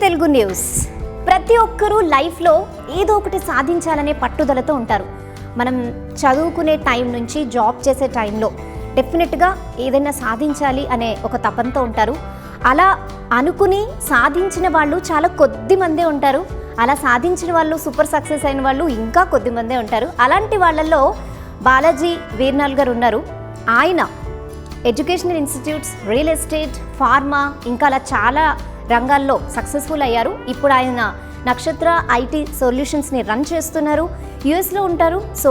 Telugu news. ప్రతి ఒక్కరూ లైఫ్లో ఏదో ఒకటి సాధించాలనే పట్టుదలతో ఉంటారు. మనం చదువుకునే టైం నుంచి జాబ్ చేసే టైంలో డెఫినెట్గా ఏదైనా సాధించాలి అనే ఒక తపంతో ఉంటారు. అలా అనుకుని సాధించిన వాళ్ళు చాలా కొద్ది మందే ఉంటారు. అలా సాధించిన వాళ్ళు, సూపర్ సక్సెస్ అయిన వాళ్ళు ఇంకా కొద్ది మందే ఉంటారు. అలాంటి వాళ్ళల్లో బాలాజీ వీర్నాల్ గారు ఉన్నారు. ఆయన educational institutes, real estate, pharma ఇంకా అలా చాలా రంగాల్లో సక్సెస్ఫుల్ అయ్యారు. ఇప్పుడు ఆయన నక్షత్ర ఐటీ సొల్యూషన్స్ని రన్ చేస్తున్నారు. యూఎస్లో ఉంటారు. సో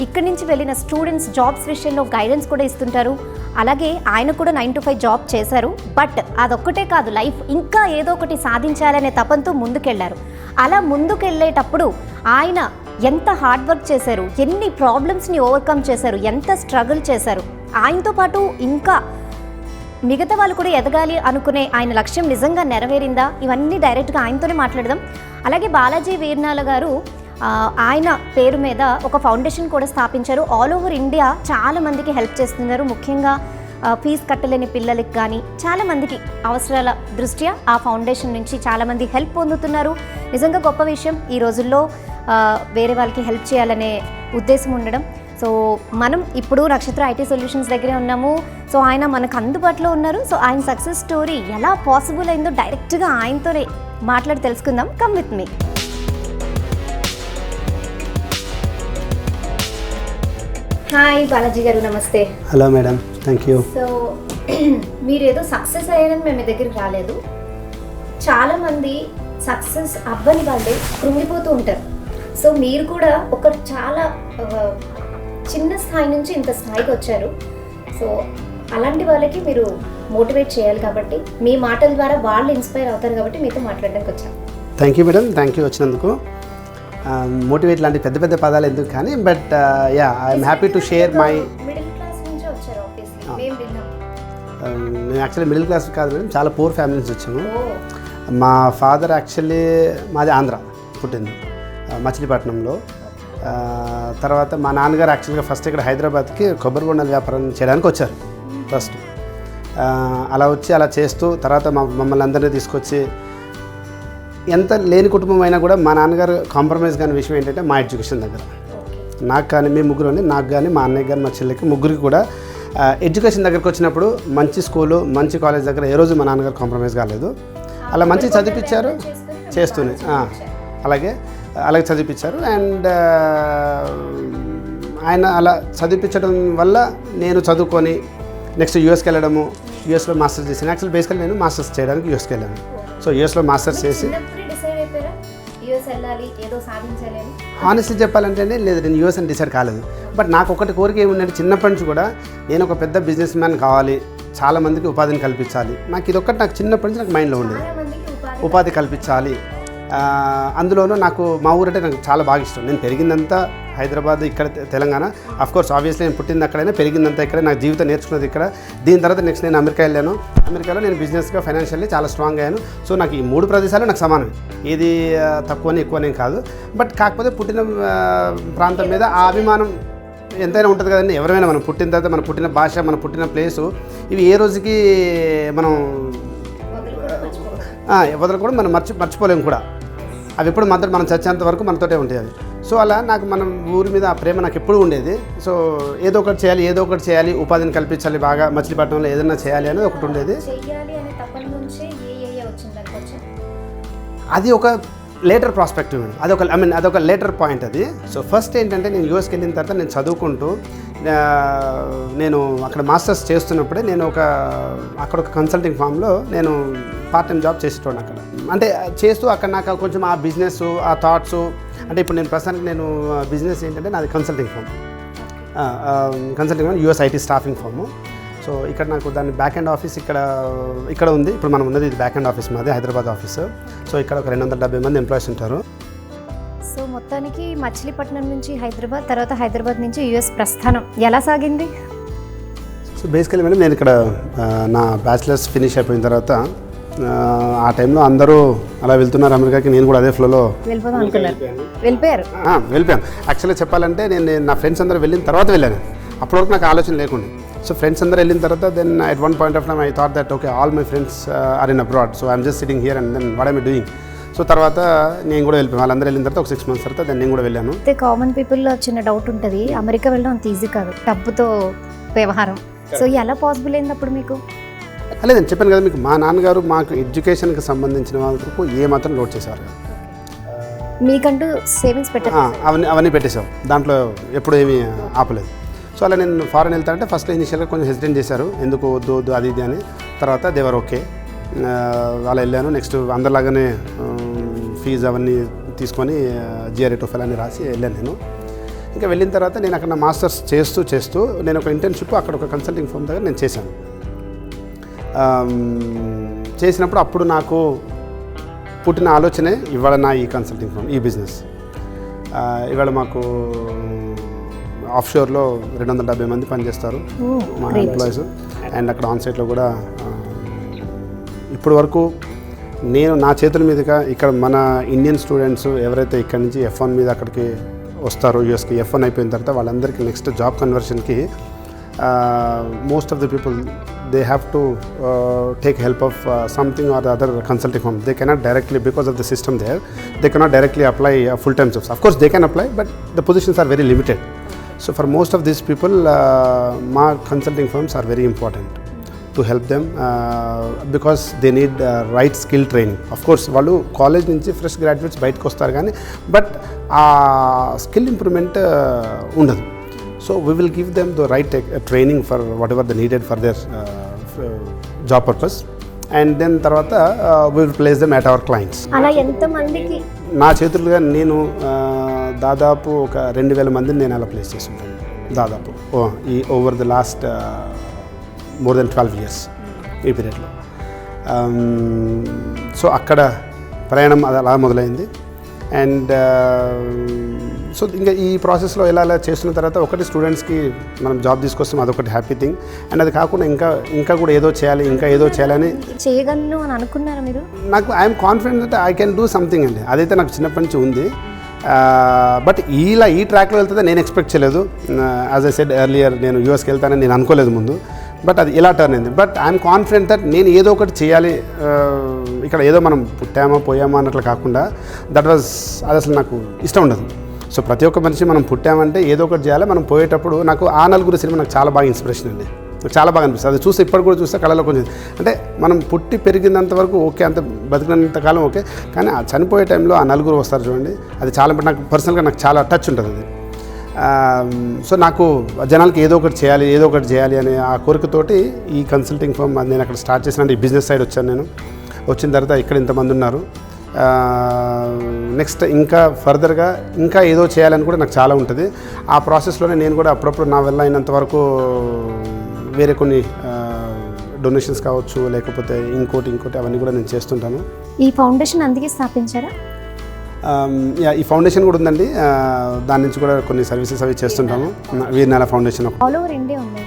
ఇక్కడి నుంచి వెళ్ళిన స్టూడెంట్స్ జాబ్స్ విషయంలో గైడెన్స్ కూడా ఇస్తుంటారు. అలాగే ఆయన కూడా 9 to 5 జాబ్ చేశారు. బట్ అదొక్కటే కాదు, లైఫ్ ఇంకా ఏదో ఒకటి సాధించాలనే తపంతో ముందుకెళ్లారు. అలా ముందుకెళ్ళేటప్పుడు ఆయన ఎంత హార్డ్ వర్క్ చేశారు, ఎన్ని ప్రాబ్లమ్స్ని ఓవర్కమ్ చేశారు, ఎంత స్ట్రగుల్ చేశారు. ఆయనతో పాటు ఇంకా మిగతా వాళ్ళు కూడా ఎదగాలి అనుకునే ఆయన లక్ష్యం నిజంగా నెరవేరిందా, ఇవన్నీ డైరెక్ట్గా ఆయనతోనే మాట్లాడదాం. అలాగే బాలాజీ వీర్నాల్ గారు ఆయన పేరు మీద ఒక ఫౌండేషన్ కూడా స్థాపించారు. ఆల్ ఓవర్ ఇండియా చాలా మందికి హెల్ప్ చేస్తున్నారు. ముఖ్యంగా ఫీజు కట్టలేని పిల్లలకి కానీ చాలామందికి అవసరాల దృష్ట్యా ఆ ఫౌండేషన్ నుంచి చాలామంది హెల్ప్ పొందుతున్నారు. నిజంగా గొప్ప విషయం ఈ రోజుల్లో వేరే వాళ్ళకి హెల్ప్ చేయాలనే ఉద్దేశం ఉండడం. సో మనం ఇప్పుడు నక్షత్ర ఐటీ సొల్యూషన్స్ దగ్గరే ఉన్నాము. సో ఆయన మనకు అందుబాటులో ఉన్నారు. సో ఆయన సక్సెస్ స్టోరీ ఎలా పాసిబుల్ అయిందో డైరెక్ట్గా ఆయనతోనే మాట్లాడి తెలుసుకుందాం. Come with me. Hi Balaji గారు, నమస్తే. Hello madam, thank you. So మీరేదో సక్సెస్ అయ్యారని మేము మీ దగ్గరికి రాలేదు. చాలామంది సక్సెస్ అవ్వని వాళ్ళే కృంగిపోతూ ఉంటారు. సో మీరు కూడా ఒక చాలా చిన్న స్థాయి నుంచి ఇంత స్థాయికి వచ్చారు. సో అలాంటి వాళ్ళకి మీరు మోటివేట్ చేయాలి కాబట్టి, మీ మాటల ద్వారా వాళ్ళు ఇన్స్పైర్ అవుతారు కాబట్టి మీతో మాట్లాడడానికి వచ్చాను. Thank you madam, thank you వచ్చినందుకు. మోటివేట్ లాంటి పెద్ద పెద్ద పదాలు ఎందుకు కానీ, but yeah I'm happy to share my. Middle class నుంచి వచ్చారు ఆబ్వియస్లీ, మేము విన్నాం. మేము యాక్చువల్లీ మిడిల్ క్లాస్ కాదు మేడం, చాలా పూర్ ఫ్యామిలీ నుంచి వచ్చాము. మా ఫాదర్ యాక్చువల్లీ మాది ఆంధ్ర, పుట్టింది మచిలీపట్నంలో. తర్వాత మా నాన్నగారు యాక్చువల్గా ఫస్ట్ ఇక్కడ హైదరాబాద్కి కొబ్బరి బొండాల వ్యాపారం చేయడానికి వచ్చారు ఫస్ట్. అలా వచ్చి అలా చేస్తూ తర్వాత మమ్మల్ని అందరినీ తీసుకొచ్చి, ఎంత లేని కుటుంబం అయినా కూడా మా నాన్నగారు కాంప్రమైజ్ కాని విషయం ఏంటంటే మా ఎడ్యుకేషన్ దగ్గర. నాకు కానీ మీ ముగ్గురు, నాకు కానీ మా అన్నయ్య కానీ మా చెల్లికి ముగ్గురికి కూడా ఎడ్యుకేషన్ దగ్గరకు వచ్చినప్పుడు మంచి స్కూలు, మంచి కాలేజ్ దగ్గర ఏ రోజు మా నాన్నగారు కాంప్రమైజ్ కాలేదు. అలా మంచి చదివించారు, చేస్తూనే అలాగే చదివించారు. అండ్ ఆయన అలా చదివించడం వల్ల నేను చదువుకొని నెక్స్ట్ యూఎస్కి వెళ్ళడము, యూఎస్లో మాస్టర్స్ చేశాను. యాక్చువల్ బేసికల్ నేను మాస్టర్స్ చేయడానికి యూఎస్కి వెళ్ళాను. సో యూఎస్లో మాస్టర్స్ చేసి హానెస్ట్లీ చెప్పాలంటే లేదు, నేను యూఎస్ అని డిసైడ్ కాలేదు. బట్ నాకు ఒకటి కోరిక ఏముందంటే, చిన్నప్పటి నుంచి కూడా నేను ఒక పెద్ద బిజినెస్ మ్యాన్ కావాలి, చాలామందికి ఉపాధిని కల్పించాలి. నాకు ఇదొక్కటి నాకు చిన్నప్పటి నుంచి నాకు మైండ్లో ఉండేది, ఉపాధి కల్పించాలి. అందులోనూ నాకు మా ఊరంటే నాకు చాలా బాగా ఇష్టం. నేను పెరిగిందంతా హైదరాబాద్, ఇక్కడ తెలంగాణ. అఫ్కోర్స్ ఆబ్వియస్లీ నేను పుట్టింది అక్కడైనా, పెరిగిందంతా ఇక్కడ, నాకు జీవితం నేర్చుకున్నది ఇక్కడ. దీని తర్వాత నెక్స్ట్ నేను అమెరికా వెళ్ళాను. అమెరికాలో నేను బిజినెస్గా, ఫైనాన్షియల్లీ చాలా స్ట్రాంగ్ అయ్యాను. సో నాకు ఈ 3 ప్రదేశాలు నాకు సమానం, ఏది తక్కువని ఎక్కువనే కాదు. బట్ కాకపోతే పుట్టిన ప్రాంతం మీద ఆ అభిమానం ఎంతైనా ఉంటుంది కదండి. ఎవరైనా మనం పుట్టిన తర్వాత మన పుట్టిన భాష, మన పుట్టిన ప్లేసు, ఇవి ఏ రోజుకి మనం వదలకూడదు, మనం మర్చిపోలేము కూడా. అవి ఎప్పుడు మనం చచ్చేంత వరకు మనతోటే ఉంటాయి అవి. సో అలా నాకు మన ఊరి మీద ఆ ప్రేమ నాకు ఎప్పుడు ఉండేది. సో ఏదో ఒకటి చేయాలి, ఉపాధిని కల్పించాలి, బాగా మచిలీపట్నంలో ఏదైనా చేయాలి అనేది ఒకటి ఉండేది. అది ఒక లేటర్ ప్రాస్పెక్టివ్, అదొక లేటర్ పాయింట్ అది. సో ఫస్ట్ ఏంటంటే, నేను యూఎస్కి వెళ్ళిన తర్వాత నేను చదువుకుంటూ, నేను అక్కడ మాస్టర్స్ చేస్తున్నప్పుడే నేను అక్కడ ఒక కన్సల్టింగ్ ఫామ్లో నేను పార్ట్ టైం జాబ్ చేసేటోను అక్కడ. అంటే చేస్తూ అక్కడ నాకు కొంచెం ఆ బిజినెస్, ఆ థాట్స్, అంటే ఇప్పుడు నేను ప్రస్తుతానికి నేను బిజినెస్ ఏంటంటే నాది consulting firm, US IT staffing firm. So ఇక్కడ నాకు దాని బ్యాక్ ఎండ్ ఆఫీస్ ఇక్కడ ఉంది. ఇప్పుడు మనం ఉన్నది ఇది బ్యాక్ ఎండ్ ఆఫీస్, మాది హైదరాబాద్ ఆఫీస్. సో ఇక్కడ ఒక 270 మంది ఎంప్లాయీస్ ఉంటారు. సో మొత్తానికి మచిలీపట్నం నుంచి హైదరాబాద్, తర్వాత హైదరాబాద్ నుంచి యూఎస్ ప్రస్థానం ఎలా సాగింది? సో బేసికలీ మేడం, నేను ఇక్కడ నా బ్యాచిలర్స్ ఫినిష్ అయిపోయిన తర్వాత ఆ టైంలో అందరూ అలా వెళ్తున్నారు అమెరికాకి, నేను కూడా అదే ఫ్లోలో వెళ్ళిపోయాను. యాక్చువల్గా చెప్పాలంటే నేను నా ఫ్రెండ్స్ అందరూ వెళ్ళిన తర్వాత వెళ్ళాను. అప్పటివరకు నాకు ఆలోచన లేకుండా. సో ఫ్రెండ్స్ అందరూ వెళ్ళిన తర్వాత then at one point of time I thought that okay all my friends are in abroad, so I'm just sitting here and then what I'm doing. So తర్వాత నేను కూడా వెళ్ళిపోయాను, వాళ్ళందరూ వెళ్ళిన తర్వాత ఒక 6 months తర్వాత నేను కూడా వెళ్ళాను. అయితే కామన్ పీపుల్లో చిన్న డౌట్ ఉంటుంది, అమెరికా వెళ్ళడం అంత ఈజీ కాదు, డబ్బుతో వ్యవహారం. సో ఎలా పాసిబుల్ అయింది అప్పుడు మీకు? లేదండి, చెప్పాను కదా మీకు, మా నాన్నగారు మాకు ఎడ్యుకేషన్కి సంబంధించిన వరకు ఏమాత్రం లోడ్ చేసేవారు కాదు. మీకంటూ సేవింగ్స్ పెట్టారు? అవన్నీ పెట్టేసాం, దాంట్లో ఎప్పుడు ఏమీ ఆపలేదు. సో అలా నేను ఫారెన్ వెళ్తానంటే ఫస్ట్ ఇనిషియల్గా కొంచెం హెసిటేట్ చేశారు, ఎందుకు వద్దు వద్దు అది ఇది అని. తర్వాత దేవర్ ఓకే, అలా వెళ్ళాను. నెక్స్ట్ అందరిలాగానే ఫీజు అవన్నీ తీసుకొని జిఆర్ఏ టోఫెల్ అని రాసి వెళ్ళాను నేను. ఇంకా వెళ్ళిన తర్వాత నేను అక్కడ నా మాస్టర్స్ చేస్తూ నేను ఒక ఇంటర్న్షిప్ అక్కడ ఒక కన్సల్టింగ్ ఫర్మ్ దగ్గర నేను చేశాను. చేసినప్పుడు అప్పుడు నాకు పుట్టిన ఆలోచనే ఇవాళ నా ఈ కన్సల్టింగ్ ఫర్మ్, ఈ బిజినెస్. ఇవాళ మాకు ఆఫ్షోర్లో 270 మంది పనిచేస్తారు మా ఎంప్లాయీస్, అండ్ అక్కడ ఆన్సైట్లో కూడా ఇప్పటి వరకు నేను నా చేతుల మీదుగా ఇక్కడ మన ఇండియన్ స్టూడెంట్స్ ఎవరైతే ఇక్కడ నుంచి F1 మీద అక్కడికి వస్తారో యూఎస్కి, F1 అయిపోయిన తర్వాత వాళ్ళందరికీ నెక్స్ట్ జాబ్ కన్వర్షన్కి most of the people they have to take help of something or the other consulting firm. They cannot directly, because of the system there, they cannot directly apply full-time jobs. Of course they can apply, but the positions are very limited. So for most of these people my consulting firms are very important to help them because they need right skill training. Of course వాళ్ళు college నుంచి fresh graduates బయటకు వస్తారు కానీ but ఆ skill improvement ఉండదు. So we will give them the right training for whatever they needed for their job purpose, and then తర్వాత we will place them at our clients. అలా ఎంతమందికి? నా చేతులుగా నేను దాదాపు ఒక 2000 మందిని నేను అలా ప్లేస్ చేస్తుంటాను దాదాపు ఈ over the last more than 12 years ఈ పీరియడ్లో. సో అక్కడ ప్రయాణం అది అలా మొదలైంది. అండ్ సో ఇంకా ఈ ప్రాసెస్లో ఎలా చేస్తున్న తర్వాత ఒకటి స్టూడెంట్స్కి మనం జాబ్ తీసుకొస్తాం, అదొకటి హ్యాపీ థింగ్. అండ్ అది కాకుండా ఇంకా కూడా ఏదో చేయాలని చేయగలను అని అనుకున్నారా మీరు? నాకు I'm confident that I can do something అండి. అదైతే నాకు చిన్నప్పటి నుంచి ఉంది. బట్ ఈ ట్రాక్లో వెళ్తుందో నేను ఎక్స్పెక్ట్ చేయలేదు. యాజ్ ఐ సెడ్ ఎర్లియర్, నేను యూఎస్కి వెళ్తానని నేను అనుకోలేదు ముందు, బట్ అది ఇలా టర్న్ అయింది. బట్ ఐఎమ్ కాన్ఫిడెంట్ దట్ నేను ఏదో ఒకటి చేయాలి. ఇక్కడ ఏదో మనం పుట్టామా పోయామా అన్నట్లు కాకుండా అది అసలు నాకు ఇష్టం ఉండదు. సో ప్రతి ఒక్క మనిషి మనం పుట్టామంటే ఏదో ఒకటి చేయాలి. మనం పోయేటప్పుడు నాకు ఆ నలుగురు సినిమా నాకు చాలా బాగా ఇన్స్పిరేషన్ అండి, నాకు చాలా బాగా అనిపిస్తుంది. అది చూస్తే ఇప్పటికి కూడా చూస్తే కళలో కొంచెం అంటే మనం పుట్టి పెరిగినంత వరకు ఓకే, అంత బతికినంత కాలం ఓకే, కానీ ఆ చనిపోయే టైంలో ఆ నలుగురు వస్తారు చూడండి, అది చాలా నాకు పర్సనల్గా నాకు చాలా టచ్ ఉంటుంది అది. సో నాకు జనాలకి ఏదో ఒకటి చేయాలి అనే ఆ కోరికతోటి ఈ కన్సల్టింగ్ ఫర్మ్ నేను అక్కడ స్టార్ట్ చేసిన ఈ బిజినెస్ సైడ్ వచ్చాను. నేను వచ్చిన తర్వాత ఇక్కడ ఇంతమంది ఉన్నారు. నెక్స్ట్ ఇంకా ఫర్దర్గా ఇంకా ఏదో చేయాలని కూడా నాకు చాలా ఉంటుంది. ఆ ప్రాసెస్లోనే నేను కూడా అప్పుడప్పుడు నా వల్ల అయినంత వరకు వేరే కొన్ని డొనేషన్స్ కావచ్చు, లేకపోతే ఇంకోటి అవన్నీ కూడా నేను చేస్తుంటాను. ఈ ఫౌండేషన్ అందుకే స్థాపించారా? ఈ ఫౌండేషన్ కూడా ఉందండి, దాని నుంచి కూడా కొన్ని సర్వీసెస్ అవి చేస్తుంటాము. Veernala foundation all over India ఉంది.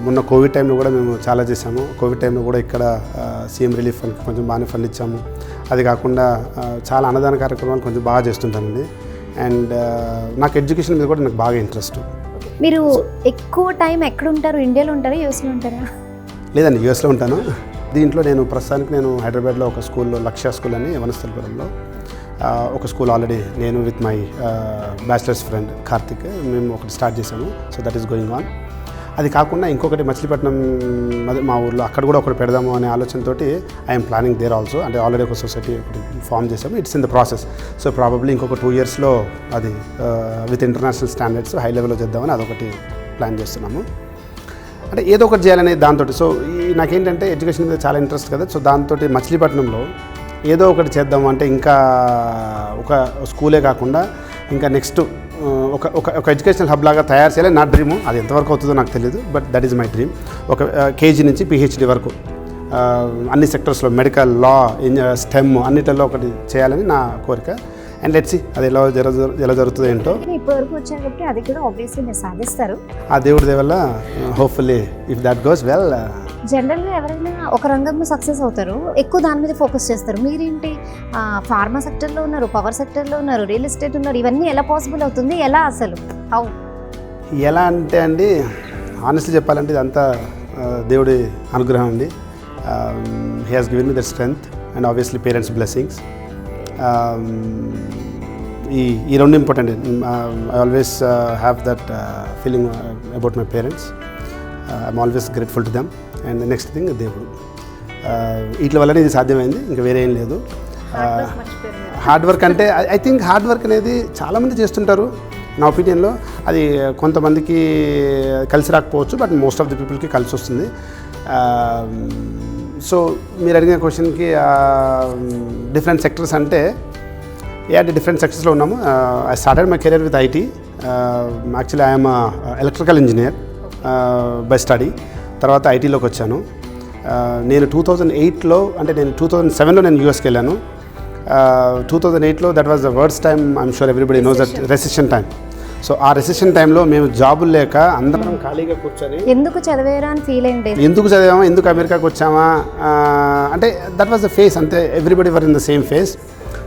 మొన్న కోవిడ్ టైంలో కూడా మేము చాలా చేసాము. కోవిడ్ టైంలో కూడా ఇక్కడ సీఎం రిలీఫ్ ఫండ్కి కొంచెం బాగానే ఫండ్ ఇచ్చాము. అది కాకుండా చాలా అన్నదాన కార్యక్రమాలు కొంచెం బాగా చేస్తుంటానండి. అండ్ నాకు ఎడ్యుకేషన్ మీద కూడా నాకు బాగా ఇంట్రెస్ట్. మీరు ఎక్కువ టైం ఎక్కడ ఉంటారు? ఇండియాలో ఉంటారా, యూఎస్లో ఉంటారా? లేదండి, యూఎస్లో ఉంటాను. దీంట్లో నేను ప్రస్తుతానికి హైదరాబాద్లో ఒక స్కూల్లో, లక్ష్య స్కూల్ అని వనస్థలిపురంలో ఒక స్కూల్ ఆల్రెడీ నేను with my bachelors friend Karthik మేము ఒకటి స్టార్ట్ చేశాము. So that is going on. అది కాకుండా ఇంకొకటి మచిలీపట్నం అదే మా ఊర్లో అక్కడ కూడా ఒకటి పెడదాము అనే ఆలోచనతో ఐఎమ్ ప్లానింగ్ దేర్ ఆల్సో. అంటే ఆల్రెడీ ఒక సొసైటీ ఒకటి ఫామ్ చేసాము, it's in the process. So probably ఇంకొక 2 yearsలో అది విత్ ఇంటర్నేషనల్ స్టాండర్డ్స్ హై లెవెల్లో చేద్దామని అదొకటి ప్లాన్ చేస్తున్నాము. అంటే ఏదో ఒకటి చేయాలనే దాంతో. సో నాకేంటంటే ఎడ్యుకేషన్ మీద చాలా ఇంట్రెస్ట్ కదా. సో దాంతో మచిలీపట్నంలో ఏదో ఒకటి చేద్దాము అంటే ఇంకా ఒక స్కూలే కాకుండా ఇంకా నెక్స్ట్ ఒక ఎడ్యుకేషనల్ హబ్ లాగా తయారు చేయాలి నా డ్రీము. అది ఎంతవరకు అవుతుందో నాకు తెలియదు, but that is my dream. ఒక కేజీ నుంచి PhD వరకు అన్ని సెక్టర్స్లో, మెడికల్, లా, స్టెమ్ అన్నిటిలో ఒకటి చేయాలని నా కోరిక. అండ్ లెట్స్ సీ అది ఎలా జరుగుతుందో ఏంటో. ఇప్పటివరకు వచ్చారు కాబట్టి అది కూడా ఆబ్వియస్లీ మీరు సాధిస్తారు ఆ దేవుడి దయ వల్ల. Hopefully if that goes well. జనరల్గా ఎవరైనా ఒక రంగంలో సక్సెస్ అవుతారు, ఎక్కువ దాని మీద ఫోకస్ చేస్తారు. మీరేంటి ఫార్మా సెక్టర్లో ఉన్నారు, పవర్ సెక్టర్లో ఉన్నారు, రియల్ ఎస్టేట్ ఉన్నారు, ఇవన్నీ ఎలా పాసిబుల్ అవుతుంది? ఎలా అసలు హౌ? ఎలా అంటే అండి, ఆనెస్ట్లీ చెప్పాలంటే ఇదంతా దేవుడి అనుగ్రహం అండి. He has given me that strength and obviously parents blessings. ఈ రెండు important. I always have that feeling about my parents. I'm always grateful to them. And next thing దేవుడు. వీటి వల్లనే ఇది సాధ్యమైంది, ఇంకా వేరే ఏం లేదు. హార్డ్ వర్క్ అంటే ఐ థింక్ హార్డ్ వర్క్ అనేది చాలామంది చేస్తుంటారు. నా ఒపీనియన్లో అది కొంతమందికి కలిసి రాకపోవచ్చు, బట్ మోస్ట్ ఆఫ్ ది పీపుల్కి కలిసి వస్తుంది. సో మీరు అడిగిన క్వశ్చన్కి డిఫరెంట్ సెక్టర్స్ అంటే డిఫరెంట్ సెక్టర్స్లో ఉన్నాము. I started my career with IT. Actually I'm electrical engineer by study. తర్వాత ఐటీలోకి వచ్చాను. నేను 2008లో అంటే నేను 2007లో నేను యూఎస్కి వెళ్ళాను. 2008లో that was the worst time. I'm sure everybody knows that recession time. So ఆ రెసిషన్ టైంలో మేము జాబులు లేక అందరం ఖాళీగా కూర్చొని ఎందుకు చదివేరా అని ఫీల్ అయింది. ఎందుకు చదివామా, ఎందుకు అమెరికాకి వచ్చామా అంటే దట్ వాజ్ ద ఫేస్. అంతే, everybody were in the same face.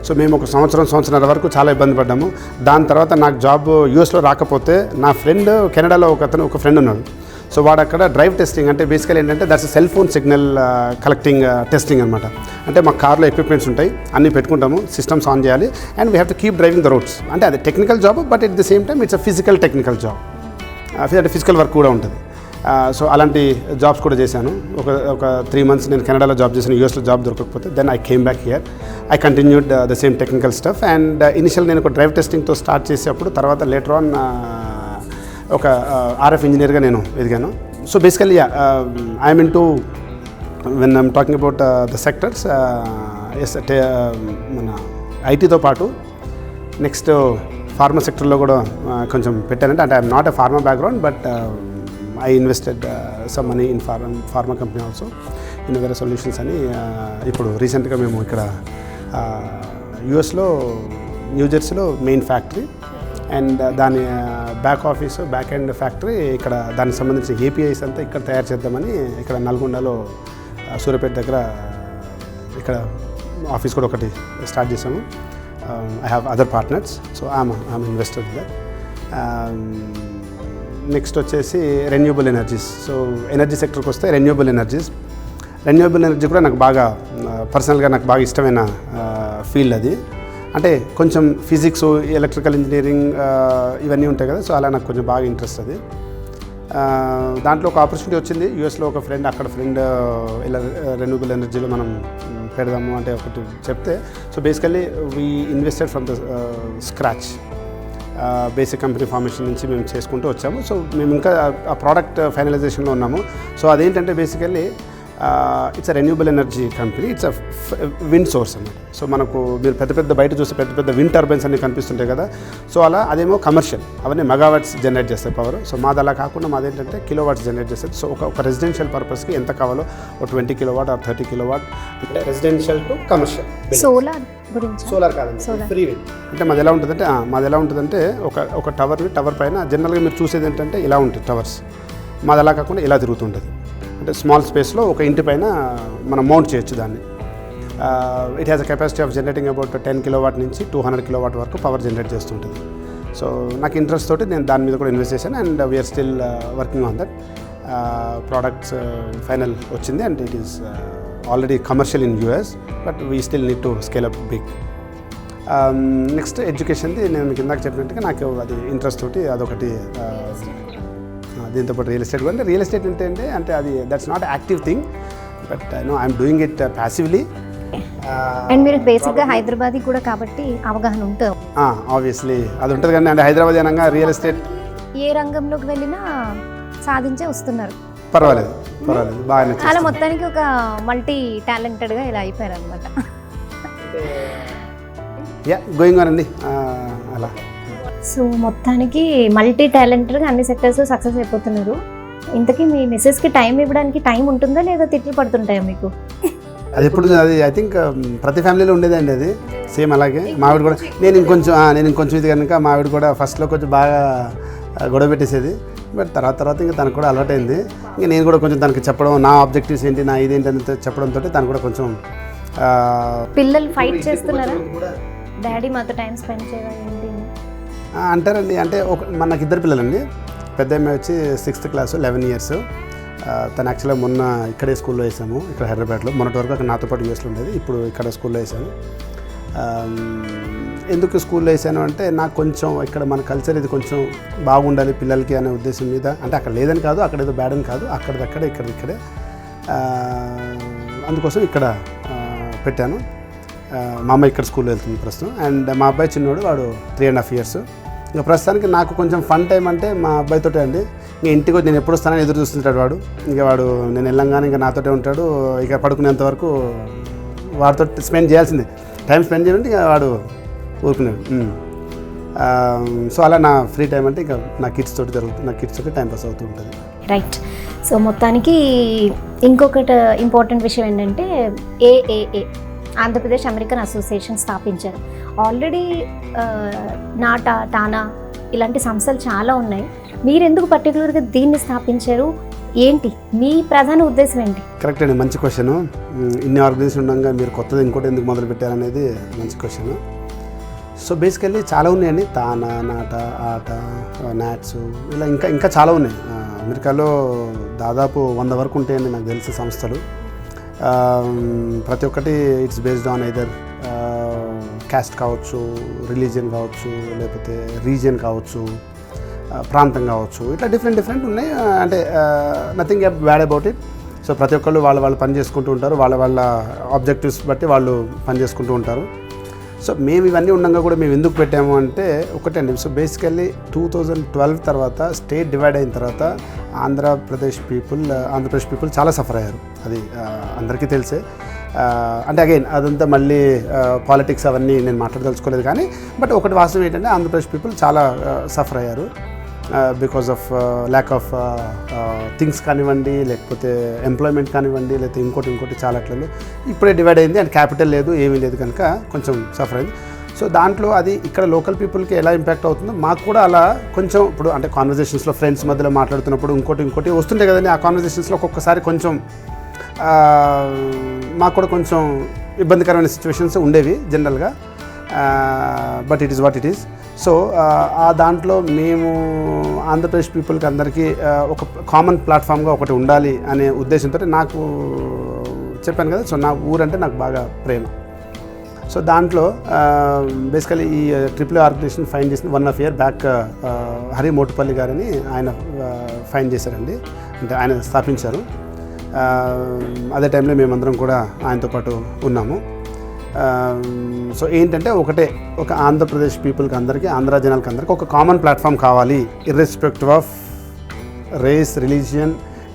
So మేము ఒక సంవత్సరం వరకు చాలా ఇబ్బంది పడ్డాము. దాని తర్వాత నాకు జాబ్ యూఎస్లో రాకపోతే నా ఫ్రెండ్ కెనడాలో ఒక ఫ్రెండ్ ఉన్నాడు. సో వాడు అక్కడ డ్రైవ్ టెస్టింగ్ అంటే బేసికల్ ఏంటంటే that's cell phone signal collecting testing అనమాట. అంటే మా కార్లో ఎక్విప్మెంట్స్ ఉంటాయి, అన్నీ పెట్టుకుంటాము, సిస్టమ్స్ ఆన్ చేయాలి, and we have to keep driving the roads. అంటే అది technical job, but at the same time it's a physical technical job. అంటే ఫిజికల్ వర్క్ కూడా ఉంటుంది. సో అలాంటి జాబ్స్ కూడా చేశాను. ఒక 3 months నేను కెనడాలో జాబ్ చేశాను. యూఎస్లో జాబ్ దొరకకపోతే then I came back here. I continued the same technical stuff. And initial నేను ఒక డ్రైవ్ టెస్టింగ్తో స్టార్ట్ చేసేటప్పుడు తర్వాత లేటర్ ఆన్ ఒక ఆర్ఎఫ్ ఇంజనీర్గా నేను ఎదిగాను. So basically I'm in to when I'm talking about the sectors మన ఐటీతో పాటు నెక్స్ట్ ఫార్మా సెక్టర్లో కూడా కొంచెం పెట్టానంటే. అంటే I'm not a pharma background, but I invested some money in pharma company also Innovera solutions అని. ఇప్పుడు రీసెంట్గా మేము ఇక్కడ యూఎస్లో న్యూజెర్సీలో మెయిన్ ఫ్యాక్టరీ అండ్ దాని back office back end factory ఇక్కడ దానికి సంబంధించిన ఏపీఐస్ అంతా ఇక్కడ తయారు చేద్దామని ఇక్కడ నల్గొండలో సూర్యాపేట దగ్గర ఇక్కడ ఆఫీస్ కూడా ఒకటి స్టార్ట్ చేసాము. I have other partners. So I'm investor that. Next వచ్చేసి రెన్యూబుల్ ఎనర్జీస్. సో ఎనర్జీ సెక్టర్కి వస్తే రెన్యూబుల్ ఎనర్జీ కూడా నాకు బాగా పర్సనల్గా నాకు బాగా ఇష్టమైన ఫీల్డ్ అది. అంటే కొంచెం ఫిజిక్స్, ఎలక్ట్రికల్ ఇంజనీరింగ్ ఇవన్నీ ఉంటాయి కదా. సో అలా నాకు కొంచెం బాగా ఇంట్రెస్ట్ అది. దాంట్లో ఒక ఆపర్చునిటీ వచ్చింది. యూఎస్లో ఒక ఫ్రెండ్, అక్కడ ఫ్రెండ్ ఇలా రెన్యూబుల్ ఎనర్జీలో మనం పెడదాము అంటే ఒకటి చెప్తే, so basically we invested from the scratch. Basic company formation నుంచి మేము చేసుకుంటూ వచ్చాము. సో మేము ఇంకా ఆ ప్రోడక్ట్ ఫైనలైజేషన్లో ఉన్నాము. సో అదేంటంటే basically it's a renewable energy company. It's a wind source అన్నమాట. సో మనకు మీరు పెద్ద బయట చూస్తే పెద్ద విండ్ టర్బైన్స్ అన్నీ కనిపిస్తుంటాయి కదా. సో అలా అదేమో కమర్షియల్, అవన్నీ మెగావాట్స్ జనరేట్ చేస్తాయి పవర్. సో మాది అలా కాకుండా మాదేంటంటే కిలోవాట్స్ జనరేట్ చేస్తుంది. సో ఒక రెసిడెన్షియల్ పర్పస్కి ఎంత కావాలో ఒక 20 kilowatt or 30 kilowatt, అంటే రెసిడెన్షియల్ టు కమర్షియల్. సోలార్ కాదండి, ఫ్రీ విండ్. అంటే మాది ఎలా ఉంటుందంటే ఒక టవర్ పైన జనరల్గా మీరు చూసేది ఏంటంటే ఇలా ఉంటుంది టవర్స్. మాది అలా కాకుండా ఇలా తిరుగుతుంటుంది. అంటే స్మాల్ స్పేస్లో ఒక ఇంటి పైన మనం మౌంట్ చేయొచ్చు దాన్ని. It has a capacity of generating about 10 kilowatt నుంచి 200 kilowatt వరకు పవర్ జనరేట్ చేస్తుంటుంది. సో నాకు ఇంట్రెస్ట్ తోటి నేను దాని మీద కూడా ఇన్వెస్ట్ చేశాను. And we're still working on that. Products final వచ్చింది and it is already commercial in US, but we still need to scale up big. Next ఎడ్యుకేషన్ది నేను మీకు ఇందాక చెప్పినట్టుగా నాకు అది ఇంట్రెస్ట్ తోటి అదొకటి. దీంతోపాటు రియల్ ఎస్టేట్ కూడా. అంటే రియల్ ఎస్టేట్ అంటే అది that's not active thing, but I'm doing it passively. And మీరు బేసిక్గా హైదరాబాద్ కూడా కాబట్టి అవగాహన ఉంటుంది. ఆబ్వియస్లీ అది ఉంటుంది కానీ అంటే హైదరాబాద్ అనగా రియల్ ఎస్టేట్ ఏ రంగంలోకి వెళ్ళినా సాధించే వస్తున్నారు. పర్వాలేదు బాగా అలా మొత్తానికి ఒక మల్టీ టాలెంటెడ్గా ఇలా అయిపోయారు అనమాట. గోయింగ్ ఆన్ అండి అలా. సో మొత్తానికి మల్టీ టాలెంటెడ్గా అన్ని సెక్టర్స్ సక్సెస్ అయిపోతున్నారు. ఇంతకీ మీ మెసేజ్కి టైం ఇవ్వడానికి టైం ఉంటుందా లేదా తిట్లు పడుతుంటాయా మీకు? అది ఎప్పుడు అది ఐ థింక్ ప్రతి ఫ్యామిలీలో ఉండేదండి అది. సేమ్ అలాగే మావిడ కూడా నేను ఇంకొంచెం ఇది కనుక మావిడ కూడా ఫస్ట్లో కొంచెం బాగా గొడవ పెట్టేసేది. బట్ తర్వాత ఇంకా తనకు కూడా అలవాటు అయింది. ఇంకా నేను కూడా కొంచెం తనకి చెప్పడం, నా ఆబ్జెక్టివ్స్ ఏంటి, నా ఇదేంటి అని చెప్పడంతో తను కూడా కొంచెం. పిల్లలు ఫైట్ చేస్తున్నారా డాడీ మాతో టైం స్పెండ్ చేయాలి ఏంటి అంటారండి. అంటే నాకు 2 పిల్లలండి. పెద్ద అమ్మాయి వచ్చి 6th క్లాసు 11 years. తను యాక్చువల్గా మొన్న ఇక్కడే స్కూల్లో వేసాము, ఇక్కడ హైదరాబాద్లో. మొన్నటి వరకు అక్కడ నాతో పాటు యూఎస్లో ఉండేది, ఇప్పుడు ఇక్కడ స్కూల్లో వేసాను. ఎందుకు స్కూల్లో వేసాను అంటే నాకు కొంచెం ఇక్కడ మన కల్చర్ ఇది కొంచెం బాగుండాలి పిల్లలకి అనే ఉద్దేశం మీద. అంటే అక్కడ లేదని కాదు, అక్కడ ఏదో బ్యాడ్ అని కాదు, అక్కడిదక్కడే ఇక్కడే. అందుకోసం ఇక్కడ పెట్టాను. మా అమ్మాయి ఇక్కడ స్కూల్లో వెళ్తుంది ప్రస్తుతం. అండ్ మా అబ్బాయి చిన్నోడు, వాడు 3.5 years. ఇంకా ప్రస్తుతానికి నాకు కొంచెం ఫన్ టైం అంటే మా అబ్బాయితోటే అండి. ఇంకా ఇంటికి నేను ఎప్పుడు వస్తానని ఎదురు చూస్తుంటాడు వాడు. ఇంకా వాడు నేను వెళ్ళంగానే ఇంకా నాతోటే ఉంటాడు. ఇక పడుకునేంత వరకు వాడితో స్పెండ్ చేయాల్సిందే, టైం స్పెండ్ చేయాలంటే ఇక వాడు ఊరుకున్నాడు. సో అలా నా ఫ్రీ టైం అంటే ఇంకా నా కిడ్స్ తోటి జరుగుతుంది, నా కిడ్స్ తోటి టైం పాస్ అవుతూ ఉంటుంది. రైట్. సో మొత్తానికి ఇంకొకటి ఇంపార్టెంట్ విషయం ఏంటంటే AAA ఆంధ్రప్రదేశ్ అమెరికన్ అసోసియేషన్ స్థాపించారు. ఆల్రెడీ నాటా, టానా ఇలాంటి సంస్థలు చాలా ఉన్నాయి. మీరు ఎందుకు పర్టికులర్గా దీన్ని స్థాపించారు? ఏంటి మీ ప్రధాన ఉద్దేశం ఏంటి? కరెక్ట్ అండి, మంచి క్వశ్చన్. ఇన్ని ఆర్గనైజేషన్ ఉండగా మీరు కొత్తది ఇంకోటి ఎందుకు మొదలు పెట్టారనేది మంచి క్వశ్చన్. సో బేసికల్లీ చాలా ఉన్నాయండి, తానా, నాట, ఆట, నాట్స్, ఇలా ఇంకా చాలా ఉన్నాయి. అమెరికాలో దాదాపు 100 వరకు ఉంటాయండి నాకు తెలిసిన సంస్థలు. ప్రతి ఒక్కటి it's based on either caste కావచ్చు, రిలీజియన్ కావచ్చు, లేకపోతే రీజియన్ కావచ్చు, ప్రాంతం కావచ్చు, ఇట్లా డిఫరెంట్ ఉన్నాయి. అంటే nothing bad about it. So ప్రతి ఒక్కళ్ళు వాళ్ళు పని చేసుకుంటూ ఉంటారు, వాళ్ళ ఆబ్జెక్టివ్స్ బట్టి వాళ్ళు పని చేసుకుంటూ ఉంటారు. సో మేము ఇవన్నీ ఉండగా కూడా మేము ఎందుకు పెట్టాము అంటే ఒకటండి. సో బేసికల్లీ 2012 తర్వాత స్టేట్ డివైడ్ అయిన తర్వాత ఆంధ్రప్రదేశ్ పీపుల్ చాలా సఫర్ అయ్యారు. అది అందరికీ తెలిసే. అంటే అగైన్ అదంతా మళ్ళీ పాలిటిక్స్ అవన్నీ నేను మాట్లాడదలుచుకోలేదు, కానీ బట్ ఒకటి వాస్తవం ఏంటంటే ఆంధ్రప్రదేశ్ పీపుల్ చాలా సఫర్ అయ్యారు because of lack of things కానివ్వండి, లేకపోతే ఎంప్లాయ్మెంట్ కానివ్వండి, లేకపోతే ఇంకోటి చాలా అట్లలో. ఇప్పుడే డివైడ్ అయింది అండ్ క్యాపిటల్ లేదు, ఏమీ లేదు, కనుక కొంచెం సఫర్ అయింది. సో దాంట్లో అది ఇక్కడ లోకల్ పీపుల్కి ఎలా ఇంపాక్ట్ అవుతుందో మాకు కూడా అలా కొంచెం. ఇప్పుడు అంటే కాన్వర్జేషన్స్లో ఫ్రెండ్స్ మధ్యలో మాట్లాడుతున్నప్పుడు ఇంకోటి వస్తుంటే కదండి, ఆ కాన్వర్జేషన్స్లో ఒక్కొక్కసారి కొంచెం మాకు కూడా కొంచెం ఇబ్బందికరమైన సిచ్యువేషన్స్ ఉండేవి జనరల్గా. But it is what it is. So ఆ దాంట్లో మేము ఆంధ్రప్రదేశ్ పీపుల్కి అందరికీ ఒక కామన్ ప్లాట్ఫామ్గా ఒకటి ఉండాలి అనే ఉద్దేశంతో నాకు చెప్పాను కదా. సో నా ఊరంటే నాకు బాగా ప్రేమ. సో దాంట్లో బేసికలీ ఈ ట్రిపుల్ ఆర్గనైజేషన్ ఫైండ్ చేసిన 1.5 year బ్యాక్ హరి మోటుపల్లి గారని ఆయన ఫైండ్ చేశారండి, అంటే ఆయన స్థాపించారు. అదే టైంలో మేమందరం కూడా ఆయనతో పాటు ఉన్నాము. సో ఏంటంటే ఒక ఆంధ్రప్రదేశ్ పీపుల్కి అందరికీ, ఆంధ్ర జనాలకి అందరికీ ఒక కామన్ ప్లాట్ఫామ్ కావాలి, irrespective of race, religion,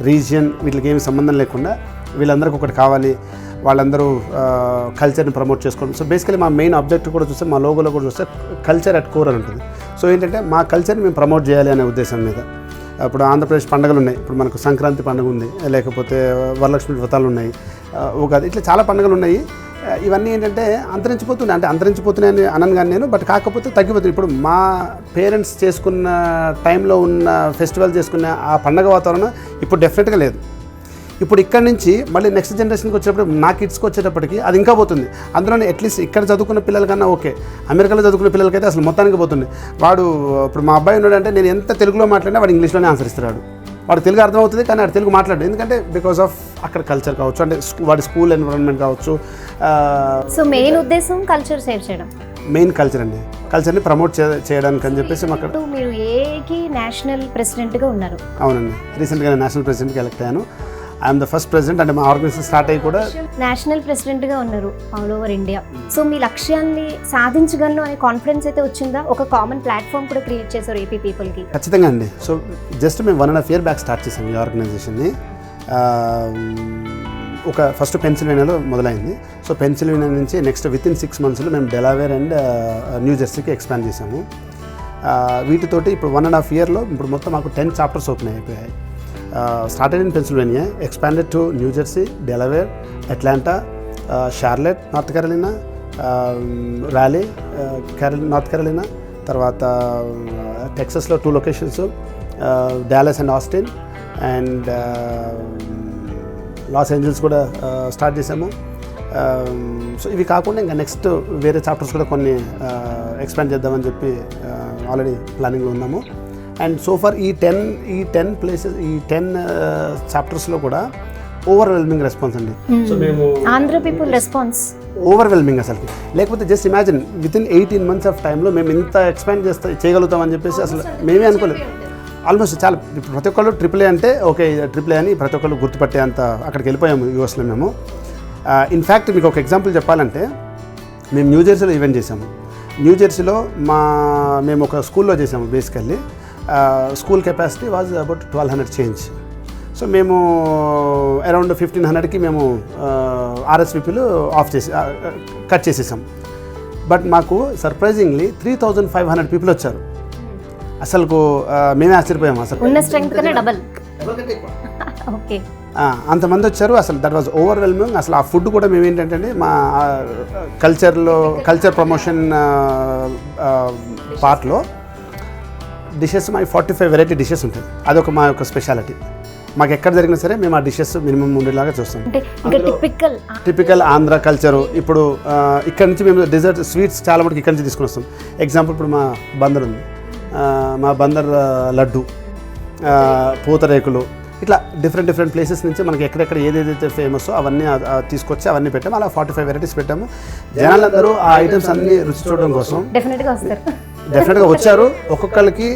region, వీటికి ఏమి సంబంధం లేకుండా వీళ్ళందరికీ ఒకటి కావాలి. వాళ్ళందరూ కల్చర్ని ప్రమోట్ చేసుకోవడం. సో బేసికలీ మా మెయిన్ ఆబ్జెక్టివ్ కూడా చూస్తే, మా లోగోలో కూడా చూస్తే కల్చర్ అట్ కోర్ అని ఉంటుంది. సో ఏంటంటే మా కల్చర్ని మేము ప్రమోట్ చేయాలి అనే ఉద్దేశం మీద. ఇప్పుడు ఆంధ్రప్రదేశ్ పండుగలు ఉన్నాయి. ఇప్పుడు మనకు సంక్రాంతి పండుగ ఉంది, లేకపోతే వరలక్ష్మి వ్రతాలు ఉన్నాయి, ఉగాది, ఇట్లా చాలా పండుగలు ఉన్నాయి. ఇవన్నీ ఏంటంటే అంతరించిపోతున్నాయని అనను కానీ నేను, బట్ కాకపోతే తగ్గిపోతుంది. ఇప్పుడు మా పేరెంట్స్ చేసుకున్న టైంలో ఉన్న ఫెస్టివల్ చేసుకున్న ఆ పండగ వాతావరణం ఇప్పుడు డెఫినెట్గా లేదు. ఇప్పుడు ఇక్కడ నుంచి మళ్ళీ నెక్స్ట్ జనరేషన్కి వచ్చేటప్పుడు, నా కిడ్స్కి వచ్చేటప్పటికి అది ఇంకా పోతుంది. అందులోనే అట్లీస్ట్ ఇక్కడ చదువుకున్న పిల్లలకన్నా ఓకే, అమెరికాలో చదువుకున్న పిల్లలకైతే అసలు మొత్తానికి పోతుంది. వాడు ఇప్పుడు మా అబ్బాయి ఉన్నాడంటే నేను ఎంత తెలుగులో మాట్లాడినా వాడు ఇంగ్లీష్లోనే ఆన్సర్ ఇస్తున్నాడు. వాడు తెలుగు అర్థమవుతుంది కానీ వాడు తెలుగు మాట్లాడు, ఎందుకంటే బికాస్ ఆఫ్ అక్కడ కల్చర్ కావచ్చు, అంటే వాడి స్కూల్ ఎన్విరాన్మెంట్ కావచ్చు. సో మెయిన్ ఉద్దేశం కల్చర్ సేవ్ చేయడం, మెయిన్ కల్చర్ అండి, కల్చర్ని ప్రమోట్ చేయడానికి అని చెప్పేసి. అక్కడ మీరు ఏకి నేషనల్ ప్రెసిడెంట్గా ఉన్నారు. అవునండి, రీసెంట్గా నేషనల్ ప్రెసిడెంట్కి ఎలక్ట్ అయ్యాను. I'm the first president. అంటే మా ఆర్గనైజేషన్ స్టార్ట్ అయ్యి కూడా నేషనల్ ప్రెసిడెంట్గా ఉన్నారు ఆల్ ఓవర్ ఇండియా. సో మీ లక్ష్యాన్ని సాధించగలను అనే కాన్ఫిడెన్స్ అయితే వచ్చిందా? ఒక కామన్ ప్లాట్ఫామ్ కూడా క్రియేట్ చేశారు ఏపీ పీపుల్కి. ఖచ్చితంగా అండి. సో జస్ట్ మేము 1.5 year బ్యాక్ స్టార్ట్ చేసాం ఈ ఆర్గనైజేషన్ని. ఒక ఫస్ట్ పెన్సిల్వేనియాలో మొదలైంది. సో పెన్సిల్వేనియా నుంచి నెక్స్ట్ వితిన్ 6 monthsలో మేము డెలావేర్ అండ్ న్యూ జెర్సీకి ఎక్స్పాండ్ చేసాము. వీటితోటి ఇప్పుడు 1.5 yearలో ఇప్పుడు మొత్తం మాకు 10 chapters ఓపెన్ అయిపోయాయి. Started in Pennsylvania, expanded to New Jersey, Delaware, Atlanta, Charlotte, North Carolina, Raleigh, North Carolina, తర్వాత టెక్సస్లో 2 locations, Dallas and Austin, and Los Angeles కూడా స్టార్ట్ చేసాము. సో ఇవి కాకుండా ఇంకా నెక్స్ట్ వేరే చాప్టర్స్ కూడా కొన్ని ఎక్స్పాండ్ చేద్దామని చెప్పి ఆల్రెడీ ప్లానింగ్లో ఉన్నాము. అండ్ సోఫార్ ఈ 10 ప్లేసెస్ ఈ 10 చాప్టర్స్లో కూడా ఓవర్వెల్మింగ్ రెస్పాన్స్ అండి. సో మేము ఆంధ్ర పీపుల్ రెస్పాన్స్ ఓవర్వెల్మింగ్ అసలు. లేకపోతే just imagine within 18 months of టైంలో మేము ఇంత ఎక్స్పాండ్ చేయగలుగుతామని చెప్పేసి అసలు మేమే అనుకోలేదు. ఆల్మోస్ట్ చాలా ఇప్పుడు ప్రతి ఒక్కళ్ళు AAA అంటే ఓకే AAA అని ప్రతి ఒక్కళ్ళు గుర్తుపట్టే అంత అక్కడికి వెళ్ళిపోయాము యూఎస్లో మేము. ఇన్ఫ్యాక్ట్ మీకు ఒక ఎగ్జాంపుల్ చెప్పాలంటే మేము న్యూజెర్సీలో ఈవెంట్ చేసాము. న్యూజెర్సీలో మేము ఒక స్కూల్లో చేసాము. Basically school capacity was about 1200 change. So మేము అరౌండ్ 1500కి మేము RSVPలు కట్ చేసేసాం. బట్ మాకు సర్ప్రైజింగ్లీ 3500 పీపుల్ వచ్చారు. అసలు మేమే ఆశ్చర్యపోయాము. అసలు ఉన్న స్ట్రెంగ్త్ కన్నా డబల్. ఓకే, అంతమంది వచ్చారు. అసలు దట్ వాజ్ ఓవర్వెల్మింగ్. అసలు ఆ ఫుడ్ కూడా మేము ఏంటంటే మా కల్చర్ ప్రమోషన్ పార్ట్లో డిషెస్ మా 45 వెరైటీ డిషెస్ ఉంటాయి. అదొక మా యొక్క స్పెషాలిటీ. మాకు ఎక్కడ జరిగినా సరే మేము ఆ డిషెస్ మినిమం ఉండేలాగా చూస్తాం. Typical Andhra culture. ఇప్పుడు ఇక్కడ నుంచి మేము డెజర్ట్ స్వీట్స్ చాలా మటుకు ఇక్కడ నుంచి తీసుకుని వస్తాం. ఎగ్జాంపుల్ ఇప్పుడు మా బందర్ ఉంది, మా బందర్ లడ్డు, పూతరేకులు, ఇట్లా డిఫరెంట్ ప్లేసెస్ నుంచి మనకి ఎక్కడెక్కడ ఏదైతే ఫేమస్ అవన్నీ తీసుకొచ్చి అవన్నీ పెట్టాము. అలా 45 వెరైటీస్ పెట్టాము. జనాలందరూ ఆ ఐటమ్స్ అన్ని రుచి చూడడం కోసం డెఫినెట్గా వచ్చారు. ఒక్కొక్కరికి